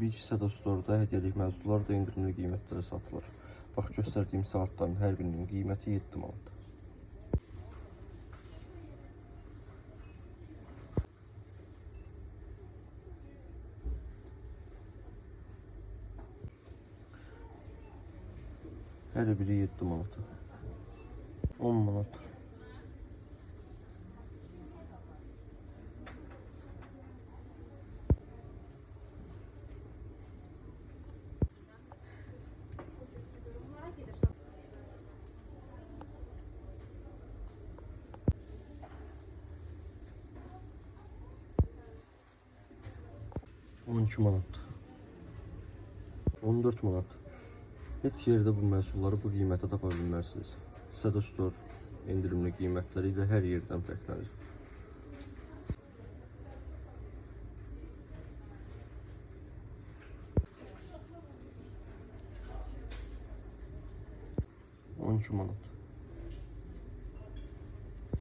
Bir Sada Store'da hediyelik məhsullar da indirimli qiymətlərə satılır. Bax, göstərdiyim saatların hər birinin qiyməti 7 manat. Hər biri 7 manat. 10 manat. $12 manat. 14 manat. Heç yerdə bu məhsulları bu qiymətə tapa bilmərsiniz. Sada Store indirimli qiymətləri ilə hər yerdən fərqlənir. $12 manat.